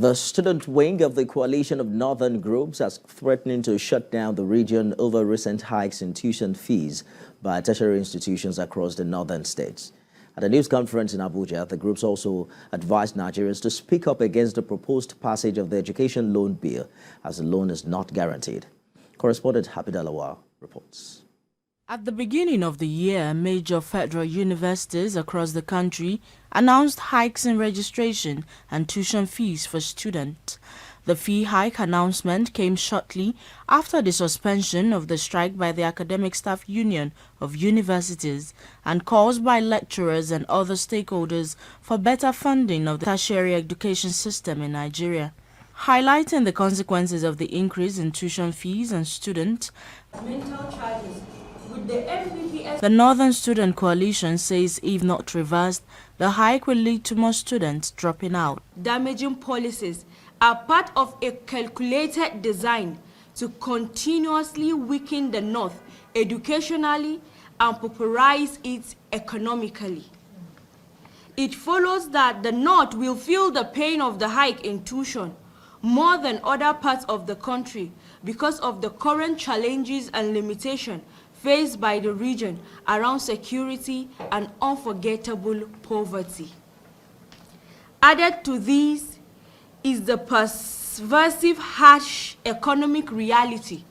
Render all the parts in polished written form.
The student wing of the coalition of northern groups is threatening to shut down the region over recent hikes in tuition fees by tertiary institutions across the northern states. At a news conference in Abuja, the groups also advised Nigerians to speak up against the proposed passage of the education loan bill, as the loan is not guaranteed. Correspondent Happy Dalawa reports. At the beginning of the year, major federal universities across the country announced hikes in registration and tuition fees for students. The fee hike announcement came shortly after the suspension of the strike by the Academic Staff Union of Universities and calls by lecturers and other stakeholders for better funding of the tertiary education system in Nigeria. Highlighting the consequences of the increase in tuition fees and student mental charges, the Northern Student Coalition says if not reversed, the hike will lead to more students dropping out. Damaging policies are part of a calculated design to continuously weaken the North educationally and pauperize it economically. It follows that the North will feel the pain of the hike in tuition more than other parts of the country because of the current challenges and limitations faced by the region around security and unforgettable poverty. Added to this is the pervasive harsh economic reality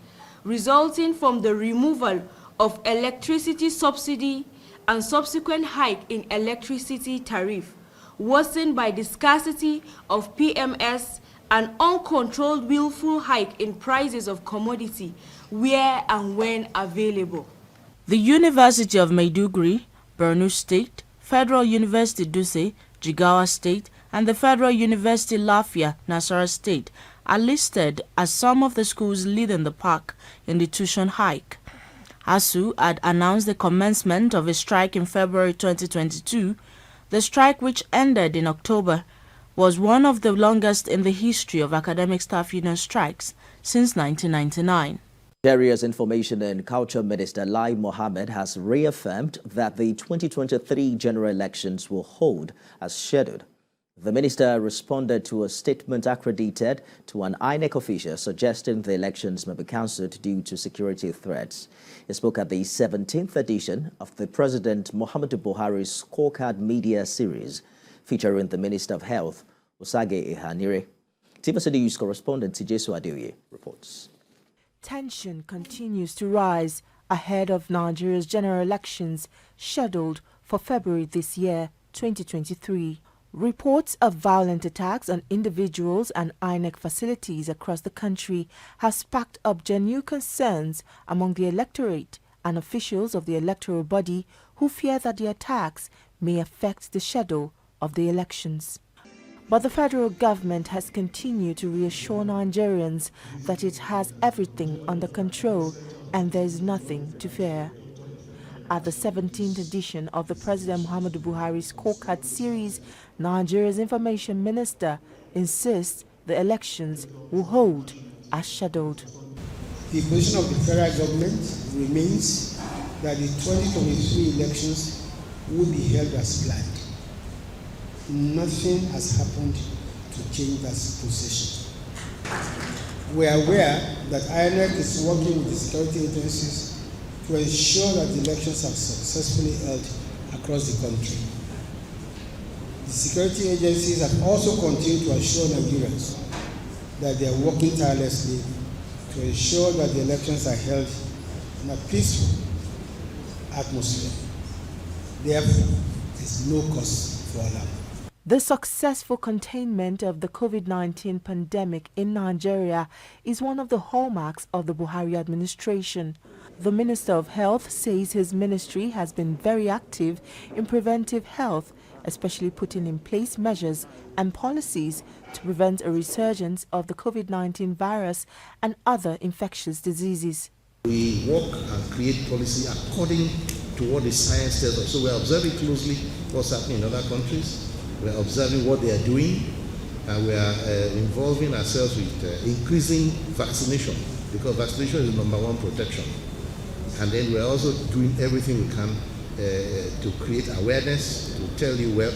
resulting from the removal of electricity subsidy and subsequent hike in electricity tariff, worsened by the scarcity of PMS and uncontrolled willful hike in prices of commodity where and when available. The University of Maiduguri, Borno State, Federal University Dutse, Jigawa State, and the Federal University Lafia, Nasarawa State are listed as some of the schools leading the pack in the tuition hike. ASU had announced the commencement of a strike in February 2022. The strike, which ended in October, was one of the longest in the history of academic staff union strikes since 1999. Nigeria's Information and Culture Minister Lai Mohammed has reaffirmed that the 2023 general elections will hold as scheduled. The minister responded to a statement accredited to an INEC official suggesting the elections may be cancelled due to security threats. He spoke at the 17th edition of the President Muhammadu Buhari's Scorecard Media Series, featuring the Minister of Health, Osage Ehanire. TVC News correspondent Tijesu Adeoye reports. Tension continues to rise ahead of Nigeria's general elections scheduled for February this year, 2023. Reports of violent attacks on individuals and INEC facilities across the country have sparked up genuine concerns among the electorate and officials of the electoral body who fear that the attacks may affect the schedule of the elections. But the federal government has continued to reassure Nigerians that it has everything under control and there is nothing to fear. At the 17th edition of the President Muhammadu Buhari's Scorecard Series, Nigeria's Information Minister insists the elections will hold as scheduled. The position of the federal government remains that the 2023 elections will be held as planned. Nothing has happened to change that position. We are aware that INEC is working with the security agencies to ensure that the elections are successfully held across the country. The security agencies have also continued to assure Nigerians that they are working tirelessly to ensure that the elections are held in a peaceful atmosphere. Therefore, there is no cause for alarm. The successful containment of the COVID-19 pandemic in Nigeria is one of the hallmarks of the Buhari administration. The Minister of Health says his ministry has been very active in preventive health, especially putting in place measures and policies to prevent a resurgence of the COVID-19 virus and other infectious diseases. We work and create policy according to what the science tells us. So we are observing closely what's happening in other countries. We are observing what they are doing, and we are involving ourselves with increasing vaccination, because vaccination is the #1 protection. And then we are also doing everything we can to create awareness, to tell you, well,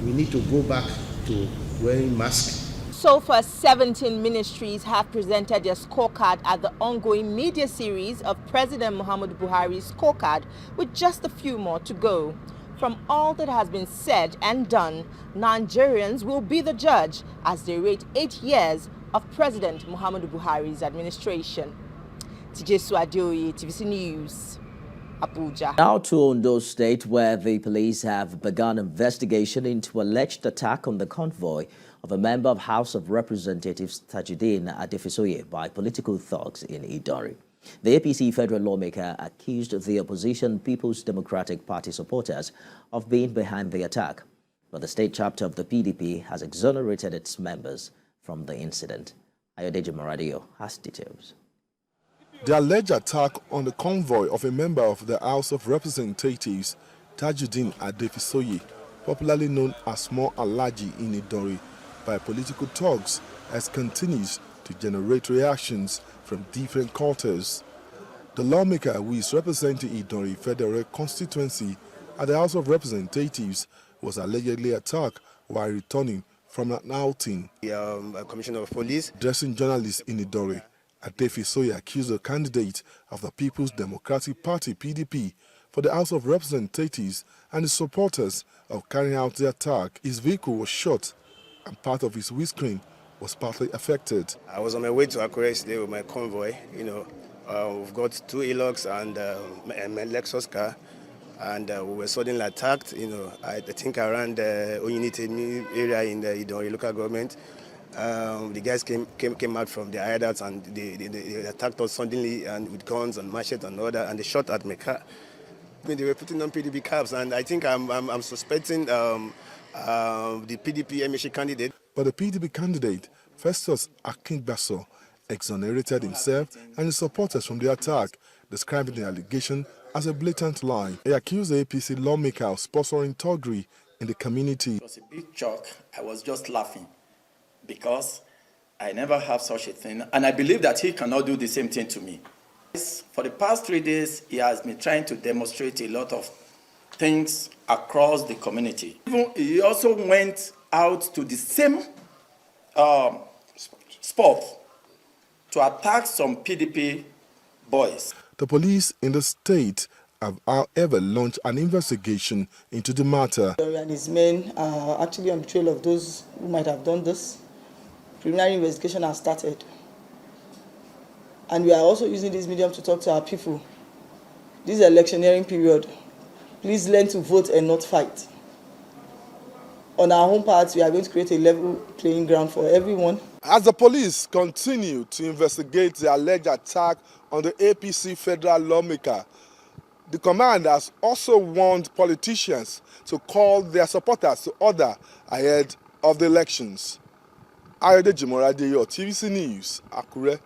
we need to go back to wearing masks. So far, 17 ministries have presented their scorecard at the ongoing media series of President Muhammadu Buhari's scorecard, with just a few more to go. From all that has been said and done, Nigerians will be the judge as they rate 8 years of President Muhammadu Buhari's administration. Tijesu Adeoye, TVC News, Abuja. Now to Ondo State, where the police have begun investigation into alleged attack on the convoy of a member of House of Representatives Tajuddin Adefisoye by political thugs in Idori. The APC federal lawmaker accused the opposition People's Democratic Party supporters of being behind the attack, but the state chapter of the PDP has exonerated its members from the incident. Ayodeji Moradio has details. The alleged attack on the convoy of a member of the House of Representatives, Tajuddin Adefisoye, popularly known as Small Alhaji in Idori, by political thugs, has continued to generate reactions from different quarters. The lawmaker, who is representing Idori Federal Constituency at the House of Representatives, was allegedly attacked while returning from an outing. The Commissioner of Police. Addressing journalists in Idori, Adefisoye accused the candidate of the People's Democratic Party (PDP) for the House of Representatives and his supporters of carrying out the attack. His vehicle was shot and part of his windscreen was partly affected. I was on my way to Akure today with my convoy. We've got 2 Hilux and my Lexus car, and we were suddenly attacked. I think around the Oyinite area in the Idori local government. The guys came out from their hideouts and they attacked us suddenly and with guns and machetes and all that, and they shot at my car. They were putting on PDP caps, and I think I'm suspecting the PDP MHA candidate. But the PDP candidate, Festus Akingbaso, exonerated himself and his supporters from the attack, describing the allegation as a blatant lie. He accused the APC lawmaker of sponsoring thuggery in the community. It was a big shock. I was just laughing because I never have such a thing, and I believe that he cannot do the same thing to me. For the past 3 days, he has been trying to demonstrate a lot of things across the community. He also went out to the same spot to attack some PDP boys. The police in the state have, however, launched an investigation into the matter. And his men are actually on the trail of those who might have done this. Preliminary investigation has started. And we are also using this medium to talk to our people. This is electioneering period. Please learn to vote and not fight. On our home part, we are going to create a level playing ground for everyone. As the police continue to investigate the alleged attack on the APC federal lawmaker, the command has also warned politicians to call their supporters to order ahead of the elections. Ayodeji Moradio, TVC News, Akure.